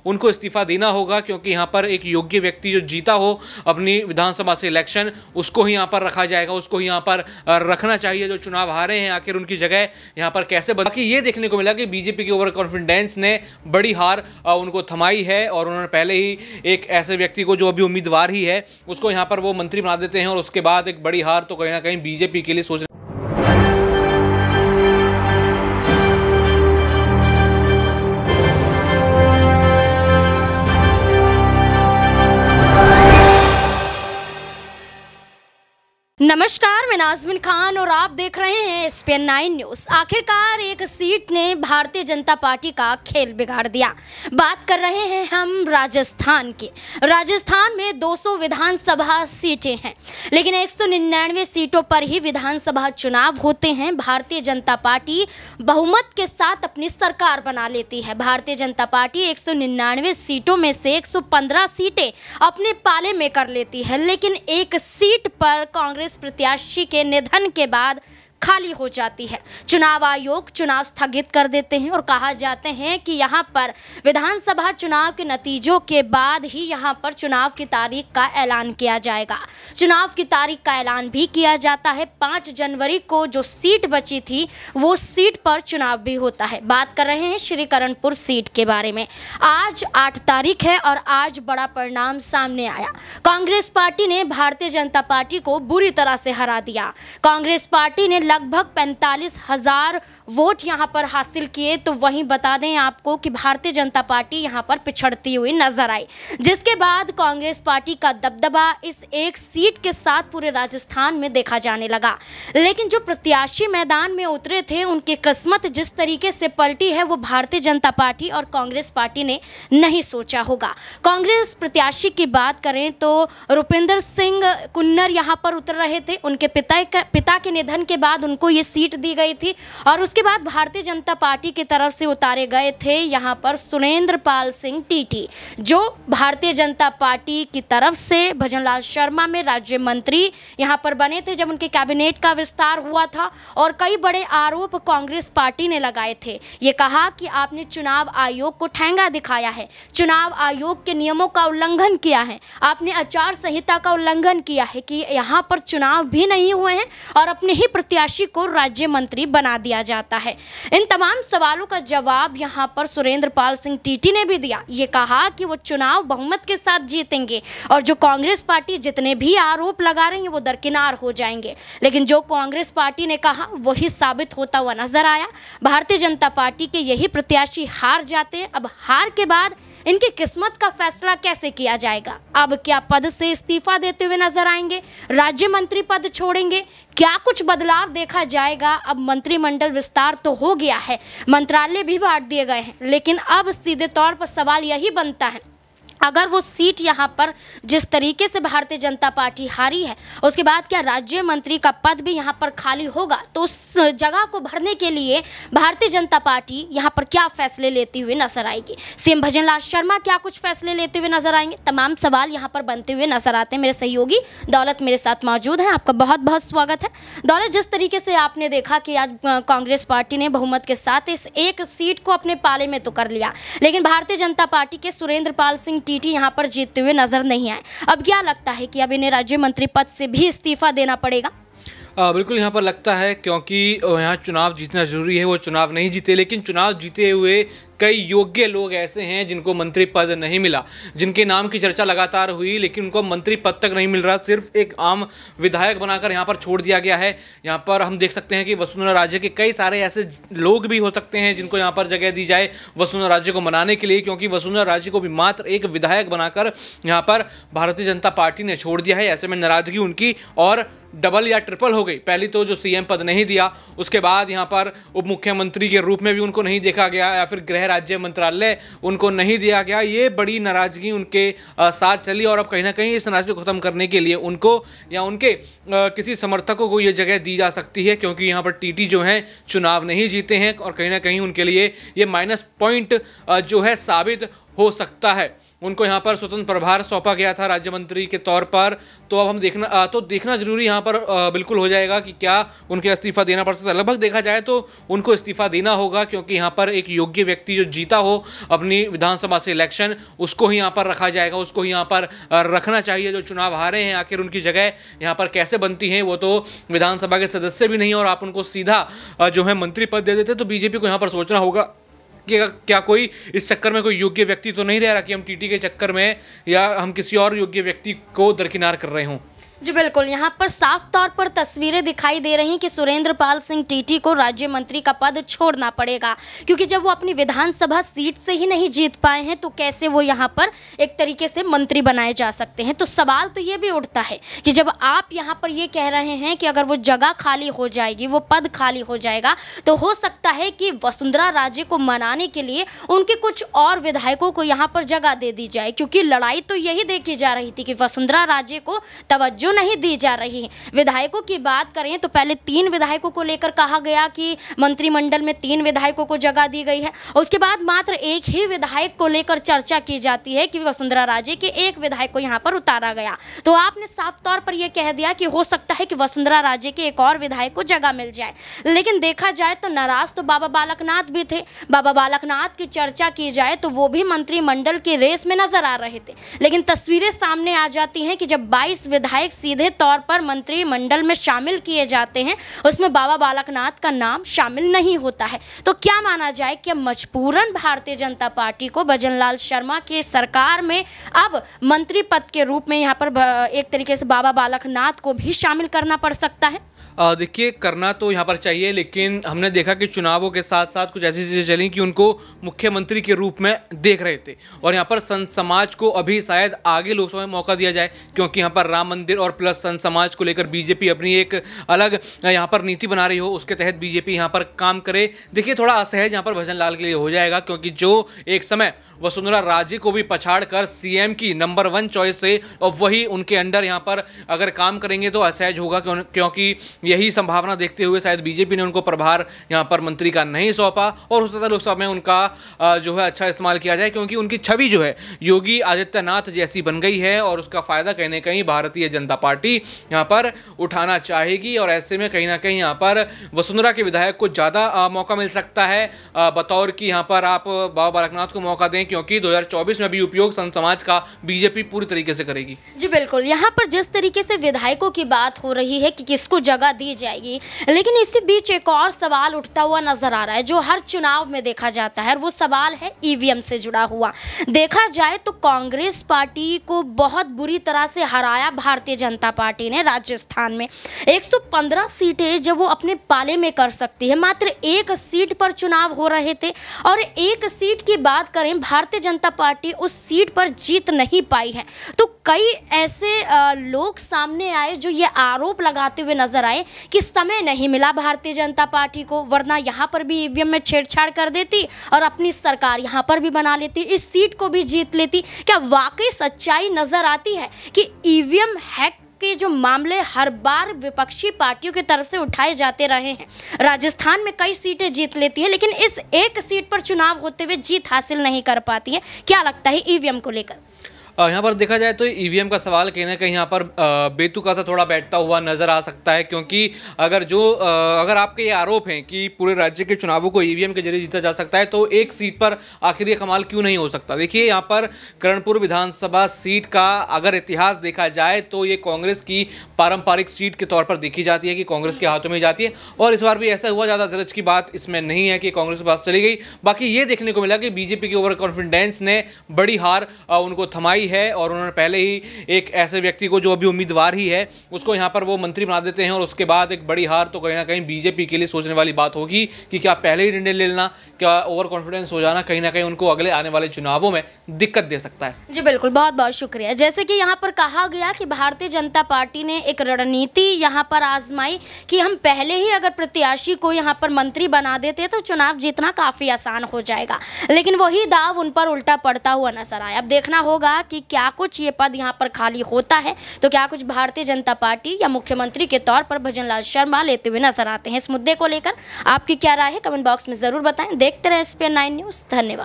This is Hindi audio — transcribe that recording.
उनको इस्तीफा देना होगा, क्योंकि यहाँ पर एक योग्य व्यक्ति जो जीता हो अपनी विधानसभा से इलेक्शन, उसको ही यहाँ पर रखा जाएगा, उसको ही यहाँ पर रखना चाहिए। जो चुनाव हारे हैं आखिर उनकी जगह यहाँ पर कैसे बाकी ये देखने को मिला कि बीजेपी के ओवर कॉन्फिडेंस ने बड़ी हार उनको थमाई है और उन्होंने पहले ही एक ऐसे व्यक्ति को जो अभी उम्मीदवार ही है उसको यहाँ पर वो मंत्री बना देते हैं और उसके बाद एक बड़ी हार तो कहीं ना कहीं बीजेपी के लिए सोच। नमस्कार, मैं नाज़मीन खान और आप देख रहे हैं SPN 9 न्यूज़। आखिरकार एक सीट ने भारतीय जनता पार्टी का खेल बिगाड़ दिया। बात कर रहे हैं हम राजस्थान की। राजस्थान में 200 विधानसभा सीटें हैं, लेकिन 199 सीटों पर ही विधानसभा चुनाव होते हैं। भारतीय जनता पार्टी बहुमत के साथ अपनी सरकार बना लेती है। भारतीय जनता पार्टी 199 सीटों में से 115 सीटें अपने पाले में कर लेती है, लेकिन एक सीट पर कांग्रेस प्रत्याशी के निधन के बाद खाली हो जाती है। चुनाव आयोग चुनाव स्थगित कर देते हैं और कहा जाते हैं कि यहाँ पर विधानसभा चुनाव के नतीजों के बाद ही यहाँ पर चुनाव की तारीख का ऐलान किया जाएगा। चुनाव की तारीख का ऐलान भी किया जाता है। 5 जनवरी को जो सीट बची थी वो सीट पर चुनाव भी होता है। बात कर रहे हैं श्रीकरणपुर सीट के बारे में। आज 8 तारीख है और आज बड़ा परिणाम सामने आया। कांग्रेस पार्टी ने भारतीय जनता पार्टी को बुरी तरह से हरा दिया। कांग्रेस पार्टी ने लगभग 45,000 वोट यहां पर हासिल किए। तो वहीं बता दें आपको कि भारतीय जनता पार्टी यहां पर पिछड़ती हुई नजर आई, जिसके बाद कांग्रेस पार्टी का दबदबा इस एक सीट के साथ पूरे राजस्थान में देखा जाने लगा। लेकिन जो प्रत्याशी मैदान में उतरे थे उनकी किस्मत जिस तरीके से पलटी है वो भारतीय जनता पार्टी और कांग्रेस पार्टी ने नहीं सोचा होगा। कांग्रेस प्रत्याशी की बात करें तो रुपिंदर सिंह कुन्नर यहां पर उतर रहे थे। उनके पिता के निधन के बाद उनको ये सीट दी गई थी और उसके बाद भारतीय जनता पार्टी की तरफ से उतारे गए थे यहाँ पर सुरेंद्र पाल सिंह टीटी, जो भारतीय जनता पार्टी की तरफ से भजनलाल शर्मा में राज्य मंत्री यहाँ पर बने थे जब उनके कैबिनेट का विस्तार हुआ था। और कई बड़े आरोप कांग्रेस पार्टी ने लगाए थे। ये कहा कि आपने चुनाव आयोग को ठेंगा दिखाया है, चुनाव आयोग के नियमों का उल्लंघन किया है, आपने आचार संहिता का उल्लंघन किया है कि यहाँ पर चुनाव भी नहीं हुए हैं और अपने ही प्रत्याशी को राज्य मंत्री बना दिया जाता है। इन तमाम सवालों का जवाब यहां पर सुरेंद्र पाल सिंह टीटी ने भी दिया। ये कहा कि वो चुनाव बहुमत के साथ जीतेंगे और जो कांग्रेस पार्टी जितने भी आरोप लगा रही है वो दरकिनार हो जाएंगे। लेकिन जो कांग्रेस पार्टी ने कहा वही साबित होता हुआ नजर आया। भारतीय जनता पार्टी के यही प्रत्याशी हार जाते हैं। अब हार के बाद इनकी किस्मत का फैसला कैसे किया जाएगा? अब क्या पद से इस्तीफा देते हुए नजर आएंगे? राज्य मंत्री पद छोड़ेंगे? क्या कुछ बदलाव देखा जाएगा? अब मंत्रिमंडल विस्तार तो हो गया है, मंत्रालय भी बांट दिए गए हैं, लेकिन अब सीधे तौर पर सवाल यही बनता है, अगर वो सीट यहाँ पर जिस तरीके से भारतीय जनता पार्टी हारी है उसके बाद क्या राज्य मंत्री का पद भी यहाँ पर खाली होगा? तो उस जगह को भरने के लिए भारतीय जनता पार्टी यहाँ पर क्या फैसले लेती हुई नजर आएगी? सीएम भजनलाल शर्मा क्या कुछ फैसले लेते हुए नजर आएंगे? तमाम सवाल यहाँ पर बनते हुए नजर आते हैं। मेरे सहयोगी दौलत मेरे साथ मौजूद है। आपका बहुत बहुत स्वागत है दौलत। जिस तरीके से आपने देखा कि आज कांग्रेस पार्टी ने बहुमत के साथ इस एक सीट को अपने पाले में तो कर लिया, लेकिन भारतीय जनता पार्टी के सुरेंद्र पाल सिंह टीटी यहां पर जीतते हुए नजर नहीं आए। अब क्या लगता है कि अब इन्हें राज्य मंत्री पद से भी इस्तीफा देना पड़ेगा? बिल्कुल यहाँ पर लगता है, क्योंकि यहाँ चुनाव जीतना जरूरी है। वो चुनाव नहीं जीते, लेकिन चुनाव जीते हुए कई योग्य लोग ऐसे हैं जिनको मंत्री पद नहीं मिला, जिनके नाम की चर्चा लगातार हुई लेकिन उनको मंत्री पद तक नहीं मिल रहा, सिर्फ एक आम विधायक बनाकर यहाँ पर छोड़ दिया गया है। यहाँ पर हम देख सकते हैं कि वसुंधरा राज्य के कई सारे ऐसे लोग भी हो सकते हैं जिनको यहाँ पर जगह दी जाए वसुंधरा राज्य को मनाने के लिए, क्योंकि वसुंधरा राज्य को भी मात्र एक विधायक बनाकर यहाँ पर भारतीय जनता पार्टी ने छोड़ दिया है। ऐसे में नाराजगी उनकी और डबल या ट्रिपल हो गई। पहली तो जो सीएम पद नहीं दिया, उसके बाद यहाँ पर उप मुख्यमंत्री के रूप में भी उनको नहीं देखा गया, या फिर गृह राज्य मंत्रालय उनको नहीं दिया गया। ये बड़ी नाराजगी उनके साथ चली और अब कहीं ना कहीं इस नाराजगी को खत्म करने के लिए उनको या उनके किसी समर्थकों को ये जगह दी जा सकती है, क्योंकि यहाँ पर टीटी जो हैं चुनाव नहीं जीते हैं और कहीं ना कहीं उनके लिए ये माइनस पॉइंट जो है साबित हो सकता है। उनको यहाँ पर स्वतंत्र प्रभार सौंपा गया था राज्य मंत्री के तौर पर, तो अब हम देखना जरूरी यहाँ पर बिल्कुल हो जाएगा कि क्या उनके इस्तीफा देना पड़ सकता है। लगभग देखा जाए तो उनको इस्तीफा देना होगा, क्योंकि यहाँ पर एक योग्य व्यक्ति जो जीता हो अपनी विधानसभा से इलेक्शन, उसको ही यहाँ पर रखा जाएगा, उसको ही यहाँ पर रखना चाहिए। जो चुनाव हारे हैं आखिर उनकी जगह यहाँ पर कैसे बनती है, वो तो विधानसभा के सदस्य भी नहीं और आप उनको सीधा जो है मंत्री पद दे देते। तो बीजेपी को यहाँ पर सोचना होगा कि क्या कोई इस चक्कर में कोई योग्य व्यक्ति तो नहीं रह रहा कि हम टीटी के चक्कर में या हम किसी और योग्य व्यक्ति को दरकिनार कर रहे हों। जी बिल्कुल, यहाँ पर साफ तौर पर तस्वीरें दिखाई दे रही कि सुरेंद्र पाल सिंह टीटी को राज्य मंत्री का पद छोड़ना पड़ेगा, क्योंकि जब वो अपनी विधानसभा सीट से ही नहीं जीत पाए हैं तो कैसे वो यहाँ पर एक तरीके से मंत्री बनाए जा सकते हैं। तो सवाल तो ये भी उठता है कि जब आप यहाँ पर ये कह रहे हैं कि अगर वो जगह खाली हो जाएगी, वो पद खाली हो जाएगा, तो हो सकता है कि वसुंधरा राजे को मनाने के लिए उनके कुछ और विधायकों को यहाँ पर जगह दे दी जाए, क्योंकि लड़ाई तो यही देखी जा रही थी कि वसुंधरा राजे को तवज्जो नहीं दी जा रही है। विधायकों की बात करें तो पहले 3 विधायकों को लेकर कहा गया कि मंत्रिमंडल में 3 विधायकों को जगह दी गई है, और उसके बाद मात्र एक ही विधायक को लेकर चर्चा की जाती है कि वसुंधरा राजे के एक विधायक को यहाँ पर उतारा गया। तो आपने साफ तौर पर यह कह दिया कि हो सकता है कि वसुंधरा राजे के एक और विधायक को जगह मिल जाए। लेकिन देखा जाए तो नाराज तो बाबा बालकनाथ भी थे। बाबा बालकनाथ की चर्चा की जाए तो वो भी मंत्रिमंडल की रेस में नजर आ रहे थे, लेकिन तस्वीरें सामने आ जाती हैं कि जब 22 विधायक सीधे तौर पर मंत्रिमंडल में शामिल किए जाते हैं, उसमें बाबा बालकनाथ का नाम शामिल नहीं होता है। तो क्या माना जाए कि मजबूरन भारतीय जनता पार्टी को भजनलाल शर्मा के सरकार में अब मंत्री पद के रूप में यहाँ पर एक तरीके से बाबा बालकनाथ को भी शामिल करना पड़ सकता है? देखिए, करना तो यहाँ पर चाहिए, लेकिन हमने देखा कि चुनावों के साथ साथ कुछ ऐसी चीज़ें चली कि उनको मुख्यमंत्री के रूप में देख रहे थे, और यहाँ पर संत समाज को अभी शायद आगे लोकसभा में मौका दिया जाए, क्योंकि यहाँ पर राम मंदिर और प्लस संत समाज को लेकर बीजेपी अपनी एक अलग यहाँ पर नीति बना रही हो, उसके तहत बीजेपी यहाँ पर काम करे। देखिए, थोड़ा असहज यहाँ पर भजनलाल के लिए हो जाएगा, क्योंकि जो एक समय वसुंधरा राजे को भी पछाड़ कर सीएम की नंबर 1 चॉइस से, और वही उनके अंडर यहाँ पर अगर काम करेंगे तो असहज होगा, क्योंकि यही संभावना देखते हुए शायद बीजेपी ने उनको प्रभार यहाँ पर मंत्री का नहीं सौंपा, और हो सकता है लोकसभा में उनका जो है अच्छा इस्तेमाल किया जाए, क्योंकि उनकी छवि जो है योगी आदित्यनाथ जैसी बन गई है, और उसका फायदा कहीं ना कहीं भारतीय जनता पार्टी यहाँ पर उठाना चाहेगी। और ऐसे में कहीं ना कहीं यहाँ पर वसुंधरा के विधायक को ज़्यादा मौका मिल सकता है बतौर कि यहाँ पर आप बाबा बालकनाथ को मौका दें, क्योंकि 2024 में भी उपयोग संत समाज का बीजेपी पूरी तरीके से करेगी। जी बिल्कुल, यहाँ पर जिस तरीके से विधायकों की बात हो रही है कि किसको जगह दी जाएगी, लेकिन इसी बीच एक और सवाल उठता हुआ नजर आ रहा है जो हर चुनाव में देखा जाता है, और वो सवाल है ईवीएम से जुड़ा हुआ। देखा जाए तो कांग्रेस पार्टी को बहुत बुरी तरह से हराया भारतीय जनता पार्टी ने राजस्थान में। 115 सीटें जब वो अपने पाले में कर सकती है, मात्र 1 सीट पर चुनाव हो रहे थे, और 1 सीट की बात करें, भारतीय जनता पार्टी उस सीट पर जीत नहीं पाई है। तो कई ऐसे लोग सामने आए जो ये आरोप लगाते हुए नजर आए कि समय नहीं मिला भारतीय जनता पार्टी को, वरना यहाँ पर भी ईवीएम में छेड़छाड़ कर देती और अपनी सरकार यहाँ पर भी बना लेती, इस सीट को भी जीत लेती। क्या वाकई सच्चाई नजर आती है कि ईवीएम हैक के जो मामले हर बार विपक्षी पार्टियों की तरफ से उठाए जाते रहे हैं? राजस्थान में कई सीटें जीत लेती है, लेकिन इस 1 सीट पर चुनाव होते हुए जीत हासिल नहीं कर पाती है। क्या लगता है ईवीएम को लेकर? यहाँ पर देखा जाए तो ईवीएम का सवाल कहीं ना कहीं यहाँ पर बेतुका सा थोड़ा बैठता हुआ नजर आ सकता है, क्योंकि अगर आपके ये आरोप हैं कि पूरे राज्य के चुनावों को ईवीएम के जरिए जीता जा सकता है, तो 1 सीट पर आखिर ये कमाल क्यों नहीं हो सकता? देखिए, यहाँ पर करणपुर विधानसभा सीट का अगर इतिहास देखा जाए तो ये कांग्रेस की पारंपरिक सीट के तौर पर देखी जाती है कि कांग्रेस के हाथों में जाती है, और इस बार भी ऐसा हुआ। ज़्यादा धीरज की बात इसमें नहीं है कि कांग्रेस के पास चली गई। बाकी ये देखने को मिला कि बीजेपी के ओवर कॉन्फिडेंस ने बड़ी हार उनको थमाई है, और उन्होंने पहले ही एक ऐसे व्यक्ति को जो अभी उम्मीदवार ही है उसको यहाँ पर वो मंत्री बना देते हैं, और उसके बाद एक बड़ी हार। तो कहीं ना कहीं बीजेपी के लिए सोचने वाली बात होगी कि क्या पहले ही निर्णय ले लेना, क्या ओवर कॉन्फिडेंस हो जाना कहीं ना कहीं उनको अगले आने वाले चुनावों में दिक्कत दे सकता है। जी बिल्कुल, बहुत बहुत शुक्रिया। जैसे कि यहाँ पर कहा गया कि भारतीय जनता पार्टी ने एक रणनीति यहाँ पर आजमाई कि हम पहले ही अगर प्रत्याशी को यहाँ पर मंत्री बना देते तो चुनाव जीतना काफ़ी आसान हो जाएगा, लेकिन वही दाव उन पर उल्टा पड़ता हुआ नजर आया। अब देखना होगा कि क्या कुछ ये पद यहाँ पर खाली होता है, तो क्या कुछ भारतीय जनता पार्टी या मुख्यमंत्री के तौर पर भजनलाल शर्मा लेते हुए नजर आते हैं। इस मुद्दे को लेकर आपकी क्या राय है, कमेंट बॉक्स में जरूर बताएं। देखते रहें SPN9 न्यूज़। धन्यवाद।